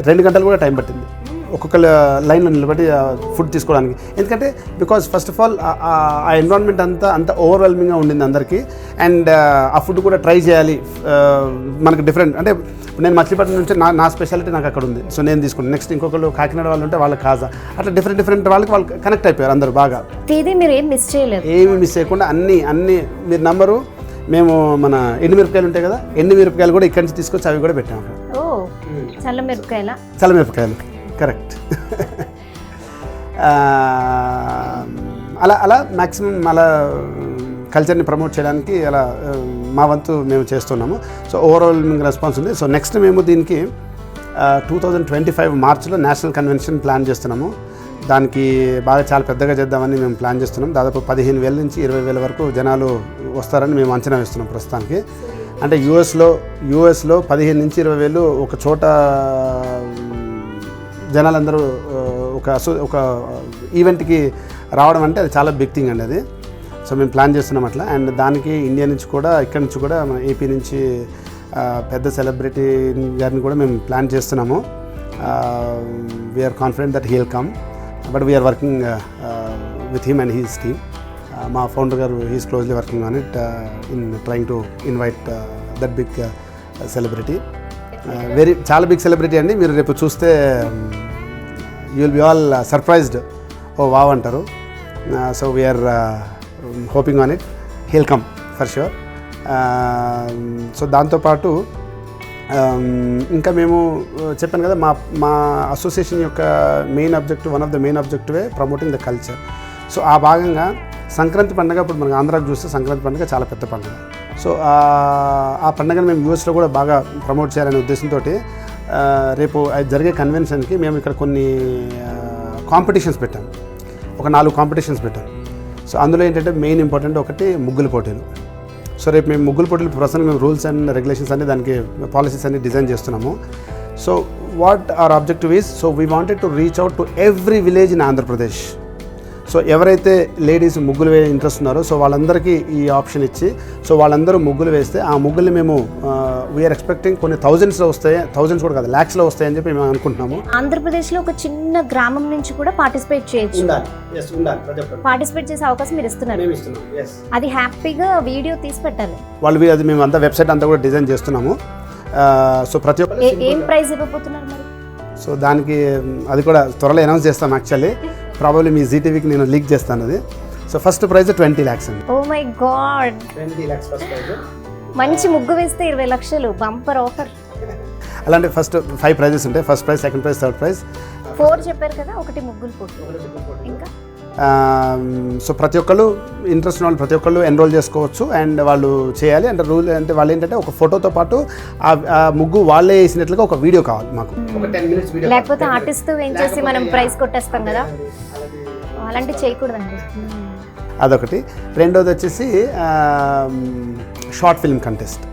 2 గంటలు కూడా టైం పట్టింది ఒక్కొక్కరు లైన్లో నిలబడి ఫుడ్ తీసుకోవడానికి. ఎందుకంటే బికాజ్ ఫస్ట్ ఆఫ్ ఆల్ ఆ ఎన్విరాన్మెంట్ అంత ఓవర్వెల్మింగ్గా ఉండింది అందరికీ. అండ్ ఆ ఫుడ్ కూడా ట్రై చేయాలి. మనకు డిఫరెంట్ అంటే నేను మచిలీపట్నం నుంచి నా స్పెషాలిటీ నాకు అక్కడ ఉంది. సో నేను తీసుకున్నాను. నెక్స్ట్ ఇంకొకరు కాకినాడ వాళ్ళు ఉంటే వాళ్ళకి కాజా, అట్లా డిఫరెంట్ వాళ్ళకి వాళ్ళు కనెక్ట్ అయిపోయారు అందరూ బాగా. మీరు ఏం మిస్ చేయలేదు, ఏమి మిస్ చేయకుండా అన్ని మీరు నంబరు. మేము మన ఎండుమిరపకాయలు ఉంటాయి కదా, ఎండుమిరపకాయలు కూడా ఇక్కడి నుంచి తీసుకొచ్చి అవి కూడా పెట్టాము. చల్లమిరపకాయలు కరెక్ట్. అలా మ్యాక్సిమం అలా కల్చర్ని ప్రమోట్ చేయడానికి అలా మా వంతు మేము చేస్తున్నాము. సో ఓవరాల్ రెస్పాన్స్ ఉంది. సో నెక్స్ట్ మేము దీనికి 2025 మార్చిలో నేషనల్ కన్వెన్షన్ ప్లాన్ చేస్తున్నాము. దానికి బాగా చాలా పెద్దగా చేద్దామని మేము ప్లాన్ చేస్తున్నాం. దాదాపు 15,000 నుంచి 20,000 వరకు జనాలు వస్తారని మేము అంచనా వేస్తున్నాం ప్రస్తుతానికి. అంటే యూఎస్లో 15 నుంచి 20,000 ఒక చోట జనాలందరూ ఒక ఈవెంట్కి రావడం అంటే అది చాలా బిగ్ థింగ్ అండి అది. సో మేము ప్లాన్ చేస్తున్నాం అట్లా. అండ్ దానికి ఇండియా నుంచి కూడా ఇక్కడ నుంచి కూడా మన ఏపీ నుంచి పెద్ద సెలబ్రిటీ గారిని కూడా మేము ప్లాన్ చేస్తున్నాము. We're confident that he will come, but we're working with him and his team. మా ఫౌండర్ గారు he's closely working on it in trying to invite that big celebrity. చాలా బిగ్ సెలబ్రిటీ అండి. మీరు రేపు చూస్తే you will be all surprised. Oh wow అంటారు. So we're hoping on it, he'll come for sure. So దాంతోపాటు ఇంకా మేము చెప్పాను కదా మా అసోసియేషన్ యొక్క one of the main ఆబ్జెక్టివే promoting the culture. So ఆ భాగంగా సంక్రాంతి పండుగ, ఇప్పుడు మనకు ఆంధ్రాకి చూస్తే సంక్రాంతి పండుగ చాలా పెద్ద పండుగ. సో ఆ పండుగను మేము యూఎస్లో కూడా బాగా ప్రమోట్ చేయాలనే ఉద్దేశంతో రేపు జరిగే కన్వెన్షన్కి మేము ఇక్కడ కొన్ని కాంపిటీషన్స్ పెట్టాం. ఒక 4 కాంపిటీషన్స్ పెట్టాం. సో అందులో ఏంటంటే మెయిన్ ఇంపార్టెంట్ ఒకటి ముగ్గుల పోటీలు. సో రేపు మేము ముగ్గుల పోటీలు ప్రస్తుతం మేము రూల్స్ అండ్ రెగ్యులేషన్స్ అన్ని దానికి పాలసీస్ అన్ని డిజైన్ చేస్తున్నాము. So what are objective is, so we wanted to reach out to every village in Andhra Pradesh. So ఎవరైతే లేడీస్ ముగ్గులు వేసే ఇంట్రెస్ట్ ఉన్నారో సో వాళ్ళందరికీ ఈ ఆప్షన్ ఇచ్చి, సో వాళ్ళందరూ ముగ్గులు వేస్తే ఆ ముగ్గుల్ని మేము వీఆర్ ఎక్స్పెక్టింగ్ కొన్ని థౌజండ్స్లో వస్తాయి, థౌజండ్స్ కూడా కాదు ల్యాక్స్లో వస్తాయని చెప్పి మేము అనుకుంటున్నాము. ఆంధ్రప్రదేశ్లో ఒక చిన్న గ్రామం నుంచి కూడా పార్టిసిపేట్ చేయొచ్చు, పార్టిసిపేట్ చేసే అవకాశం మీరు ఇస్తున్నారు. అది హ్యాపీగా వీడియో తీసి పెట్టాలి వాళ్ళు. అది మేము అంతా వెబ్సైట్ అంతా కూడా డిజైన్ చేస్తున్నాము. సో ప్రతి ఒక్క ఏం ప్రైజ్ ఇవ్వబోతున్నారు మరి? సో దానికి అది కూడా త్వరలో అనౌన్స్ చేస్తాం. యాక్చువల్లీ ప్రాబబ్లీ మీ జీటీవీకి నేను లీక్ చేస్తాను అది. సో ఫస్ట్ ప్రైజ్ 20 lakhs అండి. Oh my God, 20 lakhs first prize. మంచి ముగ్గు వేస్తే 20 లక్షలు బంపర్ ఆఫర్. అలాంటి ఫస్ట్ 5 prizes ఉంటాయి. First prize, second prize, third prize. 4 చెప్పారు కదా, ఒకటి ముగ్గులు పోటీ. ఇంకా సో ప్రతి ఒక్కళ్ళు ఇంట్రెస్ట్ ఉన్న వాళ్ళు ప్రతి ఒక్కళ్ళు ఎన్రోల్ చేసుకోవచ్చు అండ్ వాళ్ళు చేయాలి. అంటే రూల్ అంటే వాళ్ళు ఏంటంటే ఒక ఫోటోతో పాటు ఆ ముగ్గు వాళ్ళే వేసినట్లుగా ఒక వీడియో కావాలి మాకు. ఒక 10 minutes వీడియో. లేకపోతే ఆర్టిస్ట్ వేయించేసి మనం ప్రైజ్ కొట్టేస్తాం కదా, అలాంటివి చేయకూడదండి. అదొకటి. రెండోది వచ్చేసి షార్ట్ ఫిల్మ్ కంటెస్ట్.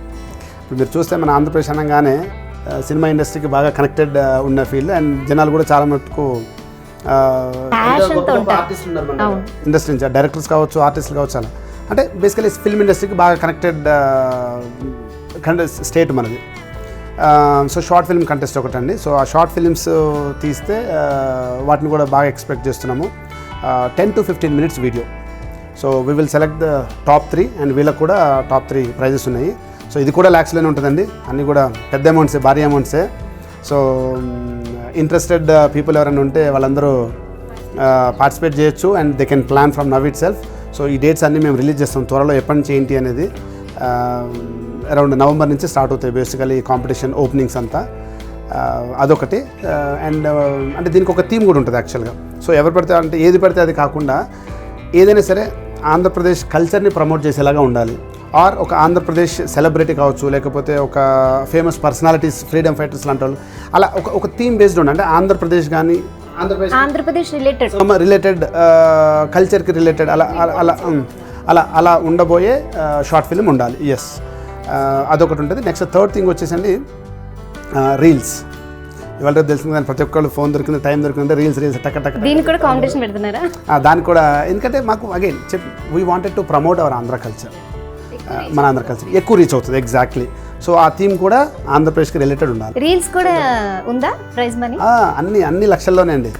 ఇప్పుడు మీరు చూస్తే మన ఆంధ్రప్రదేశ్ అనగానే సినిమా ఇండస్ట్రీకి బాగా కనెక్టెడ్ ఉన్న ఫీల్డ్. అండ్ జనాలు కూడా చాలా మటుకు ఆర్టిస్టులు ఉన్నారు మన ఇండస్ట్రీ నుంచి, డైరెక్టర్స్ కావచ్చు, ఆర్టిస్టులు కావచ్చు, అలా అంటే బేసికలీ ఫిల్మ్ ఇండస్ట్రీకి బాగా కనెక్టెడ్ స్టేట్ మనది. సో షార్ట్ ఫిల్మ్ కంటెస్ట్ ఒకటండి. సో ఆ షార్ట్ ఫిల్మ్స్ తీస్తే వాటిని కూడా బాగా ఎక్స్పెక్ట్ చేస్తున్నాము. 10 to 15 minutes video. So we will select the top 3 and వీళ్ళకి కూడా టాప్ 3 ప్రైజెస్ ఉన్నాయి. సో ఇది కూడా ల్యాక్స్లోనే ఉంటుందండి, అన్నీ కూడా పెద్ద అమౌంట్సే, భారీ అమౌంట్సే. సో ఇంట్రెస్టెడ్ పీపుల్ ఎవరైనా ఉంటే వాళ్ళందరూ పార్టిసిపేట్ చేయొచ్చు and they can plan from now it self. So ఈ డేట్స్ అన్నీ మేము రిలీజ్ చేస్తాం త్వరలో, ఎప్పటి నుంచి ఏంటి అనేది. అరౌండ్ నవంబర్ నుంచి స్టార్ట్ అవుతాయి బేసికలీ కాంపిటీషన్ ఓపెనింగ్స్ అంతా. అదొకటి. అండ్ అంటే దీనికి ఒక థీమ్ కూడా ఉంటుంది యాక్చువల్గా. సో ఎవరు పడితే అంటే ఏది పడితే అది కాకుండా ఏదైనా సరే ఆంధ్రప్రదేశ్ కల్చర్ని ప్రమోట్ చేసేలాగా ఉండాలి. ఆర్ ఒక ఆంధ్రప్రదేశ్ సెలబ్రిటీ కావచ్చు, లేకపోతే ఒక ఫేమస్ పర్సనాలిటీస్, ఫ్రీడమ్ ఫైటర్స్ లాంటి వాళ్ళు, అలా ఒక థీమ్ బేస్డ్ ఉండాలి. అంటే ఆంధ్రప్రదేశ్ కానీ ఆంధ్రప్రదేశ్ రిలేటెడ్ కల్చర్కి రిలేటెడ్ అలా అలా అలా అలా ఉండబోయే షార్ట్ ఫిల్మ్ ఉండాలి. ఎస్, అదొకటి ఉంటుంది. నెక్స్ట్ థర్డ్ థింగ్ వచ్చేసండి రీల్స్. ఇవాళ రేపు తెలిసింది కానీ ప్రతి ఒక్కళ్ళు ఫోన్ దొరికింది, టైం దొరికిందంటే రీల్స్ టక్ టక్. దీనికి కూడా కాంపిటీషన్ పెడుతున్నారా? దానికి కూడా, ఎందుకంటే మాకు again we wanted to promote hour Andhra culture, మన ఆంధ్ర కల్చర్ ఎక్కువ రీచ్ అవుతుంది. ఎగ్జాక్ట్లీ. సో ఆ థీమ్ కూడా ఆంధ్రప్రదేశ్కి రిలేటెడ్ ఉండాలి. రీల్స్ కూడా ఉందా ప్రైజ్ మనీ? అన్ని లక్షల్లోనే అండి.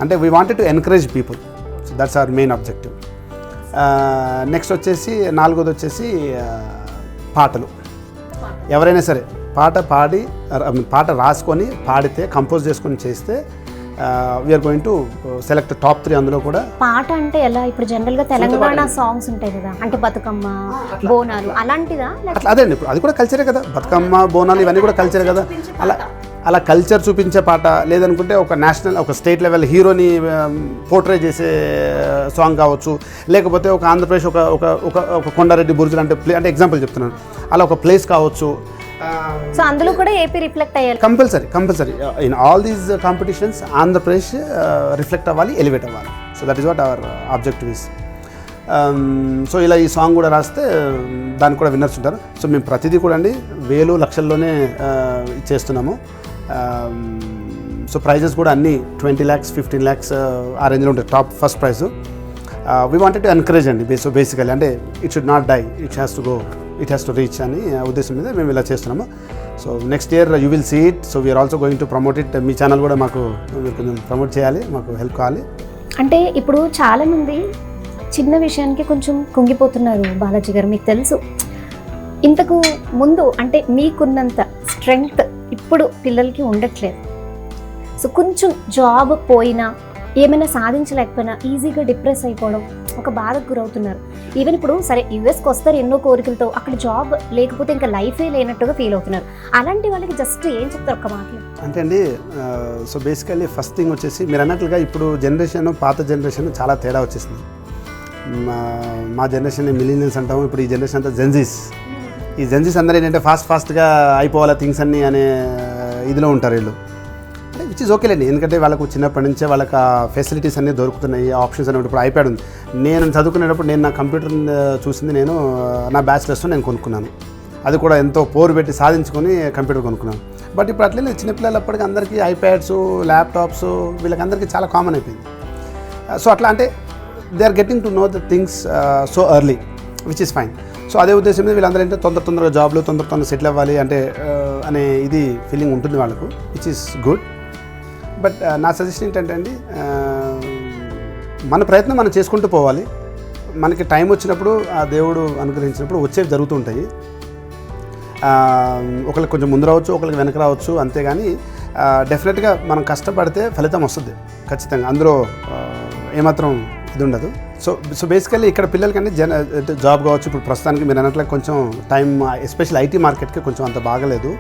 అంటే we wanted to encourage people. So that's our main objective. Next వచ్చేసి 4వది వచ్చేసి పాటలు. ఎవరైనా సరే పాట రాసుకొని పాడితే, కంపోజ్ చేసుకొని చేస్తే we're going to select top 3. అందులో కూడా పాట అంటే ఎలా? ఇప్పుడు జనరల్గా తెలంగాణ సాంగ్స్ ఉంటాయి కదా, అంటే బతుకమ్మ, బోనాలు అలాంటిదా? అదే అండి, ఇప్పుడు అది కూడా కల్చరే కదా. బతుకమ్మ, బోనాలు ఇవన్నీ కూడా కల్చరే కదా. అలా కల్చర్ చూపించే పాట, లేదనుకుంటే ఒక నేషనల్, ఒక స్టేట్ లెవెల్ హీరోని పోర్ట్రే చేసే సాంగ్ కావచ్చు, లేకపోతే ఒక ఆంధ్రప్రదేశ్ ఒక కొండారెడ్డి బుర్జులు అంటే ఎగ్జాంపుల్ చెప్తున్నాను, అలా ఒక ప్లేస్ కావచ్చు. సో అందులో కూడా ఏపీ రిఫ్లెక్ట్ అయ్యాలి. Compulsory in all these competitions Andhra Pradesh reflect అవ్వాలి, ఎలివేట్ అవ్వాలి. So that is what our objective is. So ఇలా ఈ సాంగ్ కూడా రాస్తే దానికి కూడా విన్నర్స్ ఉంటారు. సో మేము ప్రతిదీ కూడా అండి వేలు లక్షల్లోనే చేస్తున్నాము. సో ప్రైజెస్ కూడా అన్నీ 20 lakhs 15 lakhs ఆ రేంజ్లో ఉంటాయి top first prize. We wanted to encourage అండి. బేసికలీ అంటే it should not die, it has to reach అని ఉద్దేశం మీద మేము ఇలా చేస్తున్నాము. So next year you will see it. So we're also going to promote it. మీ ఛానల్ కూడా మాకు మీరు కొంచెం ప్రమోట్ చేయాలి, మాకు హెల్ప్ కావాలి. అంటే ఇప్పుడు చాలామంది చిన్న విషయానికి కొంచెం కుంగిపోతున్నారు బాలాజీ గారు, మీకు తెలుసు. ఇంతకు ముందు అంటే మీకున్నంత స్ట్రెంగ్త్ ఇప్పుడు పిల్లలకి ఉండట్లేదు. సో కొంచెం జాబ్ పోయినా, ఏమైనా సాధించలేకపోయినా ఈజీగా డిప్రెస్ అయిపోవడం, ఒక బాధకు గురవుతున్నారు. ఈవెన్ ఇప్పుడు సరే యూఎస్కి వస్తారు ఎన్నో కోరికలతో, అక్కడ జాబ్ లేకపోతే ఇంకా లైఫే లేనట్టుగా ఫీల్ అవుతున్నారు. అలాంటి వాళ్ళకి జస్ట్ ఏం చెప్తారు ఒక్క మాటలు? అంటే అండి, సో బేసికల్లీ ఫస్ట్ థింగ్ వచ్చేసి మీరు అన్నట్లుగా ఇప్పుడు జనరేషన్, పాత జనరేషన్ చాలా తేడా వచ్చేసింది. మా జనరేషన్ మిలీనియల్స్ అంటాము, ఇప్పుడు ఈ జనరేషన్ అంతా జెన్జీస్. ఈ జెన్జీస్ అందరూ ఏంటంటే ఫాస్ట్గా అయిపోవాలి థింగ్స్ అన్నీ అనే ఇదిలో ఉంటారు వీళ్ళు. అంటే విచ్ ఈజ్ ఓకేలేండి, ఎందుకంటే వాళ్ళకు చిన్నప్పటి నుంచే వాళ్ళకి ఫెసిలిటీస్ అన్నీ దొరుకుతున్నాయి, ఆప్షన్స్ అనేవి. ఇప్పుడు ఐప్యాడ్ ఉంది. నేను చదువుకునేటప్పుడు నేను నా కంప్యూటర్ చూసింది, నేను నా బ్యాచిలర్స్లో నేను కొనుక్కున్నాను. అది కూడా ఎంతో పోరు పెట్టి సాధించుకొని కంప్యూటర్ కొనుక్కున్నాను. బట్ ఇప్పుడు అట్లనే చిన్నపిల్లలప్పటికీ అందరికీ ఐప్యాడ్స్, ల్యాప్టాప్స్ వీళ్ళకందరికీ చాలా కామన్ అయిపోయింది. సో అట్లా అంటే they are getting to know the things so early, which is fine. So అదే ఉద్దేశం మీద వీళ్ళందరూ ఏంటంటే తొందరగా జాబ్లు తొందరగా సెటిల్ అవ్వాలి అంటే అనే ఇది ఫీలింగ్ ఉంటుంది వాళ్ళకు, విచ్ ఈస్ గుడ్. బట్ నా సజెషన్ ఏంటంటే అండి, మన ప్రయత్నం మనం చేసుకుంటూ పోవాలి. మనకి టైం వచ్చినప్పుడు, ఆ దేవుడు అనుగ్రహించినప్పుడు వచ్చేవి జరుగుతూ ఉంటాయి. ఒకరికి కొంచెం ముందు రావచ్చు, ఒకరికి వెనక రావచ్చు, అంతేగాని డెఫినెట్గా మనం కష్టపడితే ఫలితం వస్తుంది ఖచ్చితంగా. అందులో ఏమాత్రం ఇది ఉండదు. సో బేసికల్లీ ఇక్కడ పిల్లలకంటే జాబ్ కావచ్చు. ఇప్పుడు ప్రస్తుతానికి మీరు అన్నట్లే కొంచెం టైం, ఎస్పెషల్లీ ఐటీ మార్కెట్కి కొంచెం అంత బాగలేదు.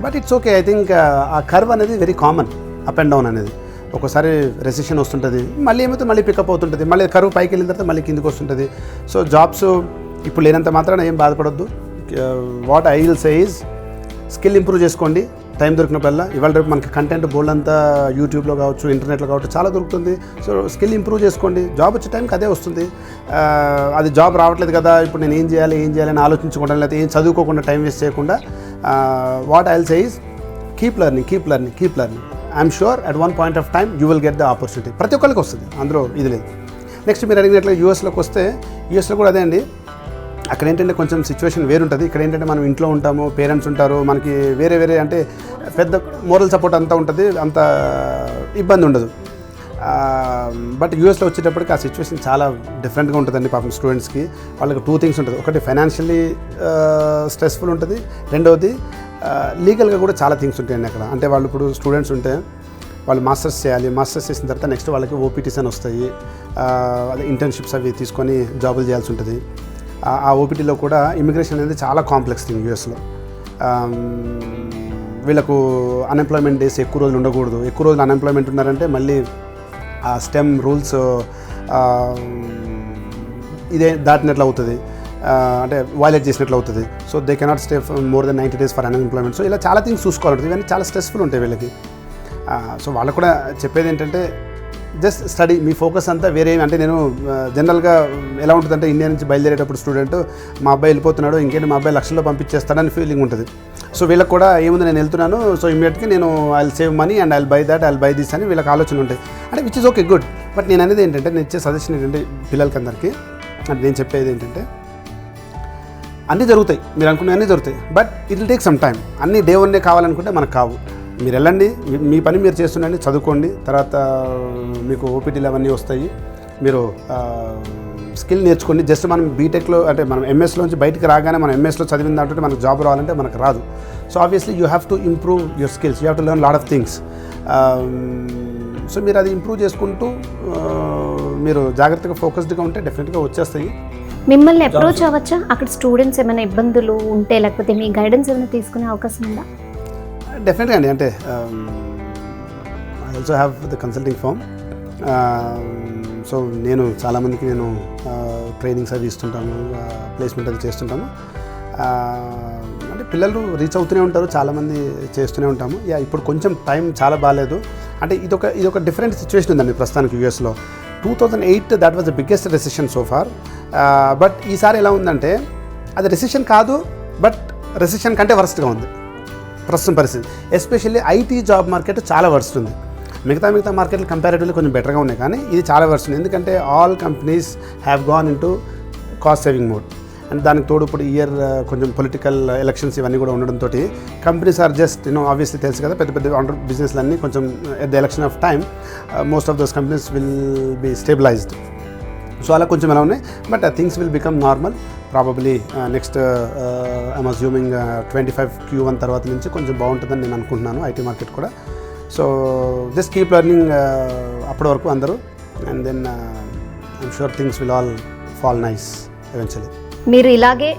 But it's okay. I think ఆ కర్వ్ అనేది very common, up and down అనేది. ఒక్కోసారి రెసిషన్ వస్తుంటుంది, మళ్ళీ ఏమైతే మళ్ళీ పికప్ అవుతుంటుంది, మళ్ళీ కర్వ్ పైకి వెళ్ళిన తర్వాత మళ్ళీ కిందికి వస్తుంటుంది. సో జాబ్స్ ఇప్పుడు లేనంత మాత్రాన ఏం బాధపడొద్దు. What I will say is skill improve చేసుకోండి టైం దొరికినప్పుడల్లా. ఇవాళ రేపు మనకి కంటెంట్ బోల్డ్ అంతా యూట్యూబ్లో కావచ్చు, ఇంటర్నెట్లో కావచ్చు, చాలా దొరుకుతుంది. సో స్కిల్ ఇంప్రూవ్ చేసుకోండి. జాబ్ వచ్చే టైంకి అదే వస్తుంది. అది జాబ్ రావట్లేదు కదా, ఇప్పుడు నేను ఏం చేయాలి అని ఆలోచించకుండా, లేకపోతే ఏం చదువుకోకుండా టైం వేస్ట్ చేయకుండా what I will say is keep learning. I'm sure at one point of time you will get the opportunity. ప్రతి ఒక్కరికి వస్తుంది, అందులో ఇది లేదు. నెక్స్ట్ మీరు అడిగినట్లుగా యూఎస్లోకి వస్తే, యూఎస్లో కూడా అదే అండి. అక్కడ ఏంటంటే కొంచెం సిచ్యువేషన్ వేరుంటుంది. ఇక్కడ ఏంటంటే మనం ఇంట్లో ఉంటాము, పేరెంట్స్ ఉంటారు, మనకి వేరే అంటే పెద్ద మోరల్ సపోర్ట్ అంతా ఉంటుంది, అంత ఇబ్బంది ఉండదు. బట్ యూఎస్లో వచ్చేటప్పటికి ఆ సిచ్యువేషన్ చాలా డిఫరెంట్గా ఉంటుందండి పాపం స్టూడెంట్స్కి. వాళ్ళకి 2 థింగ్స్ ఉంటుంది. ఒకటి ఫైనాన్షియల్లీ స్ట్రెస్ఫుల్ ఉంటుంది, రెండవది లీగల్గా కూడా చాలా థింగ్స్ ఉంటాయండి అక్కడ. అంటే వాళ్ళు ఇప్పుడు స్టూడెంట్స్ ఉంటే వాళ్ళు మాస్టర్స్ చేయాలి, మాస్టర్స్ చేసిన తర్వాత నెక్స్ట్ వాళ్ళకి ఓపీటీస్ అని వస్తాయి, అదే ఇంటర్న్షిప్స్ అవి తీసుకొని జాబులు చేయాల్సి ఉంటుంది. ఆ ఓపీటీలో కూడా ఇమిగ్రేషన్ అనేది చాలా కాంప్లెక్స్ థింగ్ యూఎస్లో. వీళ్ళకు అన్ఎంప్లాయ్మెంట్ డేస్ ఎక్కువ రోజులు ఉండకూడదు. ఎక్కువ రోజులు అన్ఎంప్లాయ్మెంట్ ఉన్నారంటే మళ్ళీ ఆ స్టెమ్ రూల్స్ ఇదే దాటినట్లు అవుతుంది, అంటే వైలేట్ చేసినట్లు అవుతుంది. So they cannot stay more than 90 days for unemployment. So ఇలా చాలా థింగ్స్ చూసుకోవాలి. ఇవన్నీ చాలా స్ట్రెస్ఫుల్ ఉంటాయి వీళ్ళకి. సో వాళ్ళకు కూడా చెప్పేది ఏంటంటే జస్ట్ స్టడీ, మీ ఫోకస్ అంతా వేరే. అంటే నేను జనరల్గా ఎలా ఉంటుందంటే ఇండియా నుంచి బయలుదేరేటప్పుడు స్టూడెంట్ మా అబ్బాయి వెళ్ళిపోతున్నాడు, ఇంకేంటి మా అబ్బాయి లక్షల్లో పంపించేస్తాడని ఫీలింగ్ ఉంటుంది. సో వీళ్ళకి కూడా ఏముంది, నేను వెళ్తున్నాను, సో ఇమీడియట్గా నేను I will save money and I will buy that, I will buy this అని వీళ్ళకి ఆలోచన ఉంటాయి. అంటే which is okay, good. But నేను అనేది ఏంటంటే, నేను ఇచ్చే సజెషన్ ఏంటంటే పిల్లలకి అందరికీ, అంటే నేను చెప్పేది ఏంటంటే అన్నీ జరుగుతాయి, మీరు అనుకునే అన్నీ జరుగుతాయి, but it will take some time. అన్నీ డే 1 కావాలనుకుంటే మనకు కావు. మీరు వెళ్ళండి, మీ పని మీరు చేస్తుండండి, చదువుకోండి, తర్వాత మీకు ఓపీటీలు అవన్నీ వస్తాయి, మీరు స్కిల్ నేర్చుకోండి. జస్ట్ మనం బీటెక్లో అంటే మనం ఎంఎస్లోంచి బయటికి రాగానే మనం ఎంఎస్లో చదివిన దాంట్లో మనకు జాబ్ రావాలంటే మనకు రాదు. So obviously you have to improve your skills, you have to learn lot of things. So మీరు అది ఇంప్రూవ్ చేసుకుంటూ మీరు జాగ్రత్తగా ఫోకస్డ్గా ఉంటే డెఫినెట్గా వచ్చేస్తాయి. మిమ్మల్ని అప్రోచ్ అవ్వచ్చా అక్కడ స్టూడెంట్స్ ఏమైనా ఇబ్బందులు ఉంటే, లేకపోతే మీ గైడెన్స్ ఏమైనా తీసుకునే అవకాశం ఉందా? డెఫినెట్గా అండి. అంటే I also have the consulting firm. So నేను చాలామందికి నేను ట్రైనింగ్స్ అవి ఇస్తుంటాను, ప్లేస్మెంట్ అది చేస్తుంటాము. అంటే పిల్లలు రీచ్ అవుతూనే ఉంటారు, చాలామంది చేస్తూనే ఉంటాము. ఇప్పుడు కొంచెం టైం చాలా బాగాలేదు. అంటే ఇదొక డిఫరెంట్ సిచ్యువేషన్ ఉందండి ప్రస్తుతానికి యూఎస్లో. 2008 that was the biggest recession so far. But ఈసారి ఎలా ఉందంటే అది రెసిషన్ కాదు, బట్ రెసిషన్ కంటే వర్స్ట్గా ఉంది ప్రస్తుతం పరిస్థితి. ఎస్పెషల్లీ ఐటీ జాబ్ మార్కెట్ చాలా వర్స్ట్ ఉంది. మిగతా మార్కెట్లు కంపారిటివ్లీ కొంచెం బెటర్గా ఉన్నాయి, కానీ ఇది చాలా వర్స్ట్ ఉంది. ఎందుకంటే all companies have gone in to cost saving mode. And దానికి తోడు ఇప్పుడు ఇయర్ కొంచెం పొలిటికల్ ఎలక్షన్స్ ఇవన్నీ కూడా ఉండడంతో కంపెనీస్ ఆర్ జస్ట్ ఆబ్వియస్లీ తెలుసు కదా, పెద్ద బిజినెస్లు అన్నీ కొంచెం at the election of time most of those companies will be stabilized. So అలా కొంచెం ఎలా ఉన్నాయి, but things will become normal probably next I'm assuming 25 Q1 తర్వాత నుంచి కొంచెం బాగుంటుందని నేను అనుకుంటున్నాను ఐటీ మార్కెట్ కూడా. సో జస్ట్ కీప్ లెర్నింగ్ అప్పటి వరకు అందరూ, and then I'm sure things will all fall nice eventually. మీరు ఇలాగే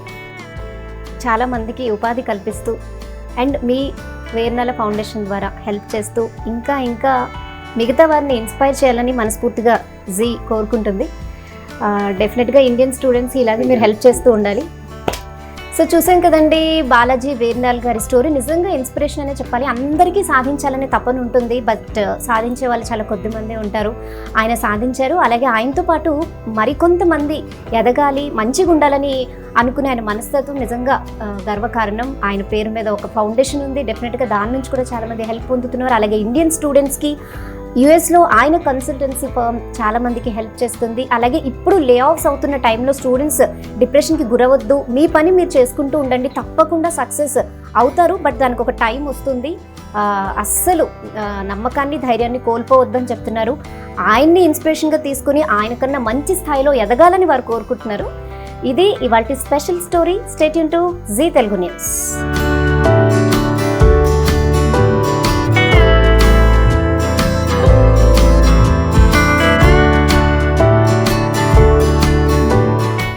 చాలామందికి ఉపాధి కల్పిస్తూ అండ్ మీ వేర్నెల ఫౌండేషన్ ద్వారా హెల్ప్ చేస్తూ ఇంకా మిగతా వారిని ఇన్స్పైర్ చేయాలని మనస్ఫూర్తిగా జీ కోరుకుంటుంది. డెఫినెట్గా ఇండియన్ స్టూడెంట్స్కి ఇలాగే మీరు హెల్ప్ చేస్తూ ఉండాలి. సో చూసాం కదండి బాలాజీ వేర్నాల్ గారి స్టోరీ. నిజంగా ఇన్స్పిరేషన్ అనే చెప్పాలి. అందరికీ సాధించాలనే తపన ఉంటుంది, బట్ సాధించే వాళ్ళు చాలా కొద్ది మందే ఉంటారు. ఆయన సాధించారు. అలాగే ఆయనతో పాటు మరికొంతమంది ఎదగాలి, మంచిగా ఉండాలని అనుకునే ఆయన మనస్తత్వం నిజంగా గర్వకారణం. ఆయన పేరు మీద ఒక ఫౌండేషన్ ఉంది, డెఫినెట్గా దాని నుంచి కూడా చాలామంది హెల్ప్ పొందుతున్నారు. అలాగే ఇండియన్ స్టూడెంట్స్కి యుఎస్లో ఆయన కన్సల్టెన్సీ ఫర్మ్ చాలామందికి హెల్ప్ చేస్తుంది. అలాగే ఇప్పుడు లే ఆఫ్స్ అవుతున్న టైంలో స్టూడెంట్స్ డిప్రెషన్కి గురవద్దు, మీ పని మీరు చేసుకుంటూ ఉండండి, తప్పకుండా సక్సెస్ అవుతారు. బట్ దానికి ఒక టైం వస్తుంది. అస్సలు నమ్మకాన్ని ధైర్యాన్ని కోల్పోవద్దని చెప్తున్నారు. ఆయన్ని ఇన్స్పిరేషన్గా తీసుకుని ఆయన కన్నా మంచి స్థాయిలో ఎదగాలని వారు కోరుకుంటున్నారు. ఇది ఇవాల్టి special story. Stay tune to Zee Telugu news.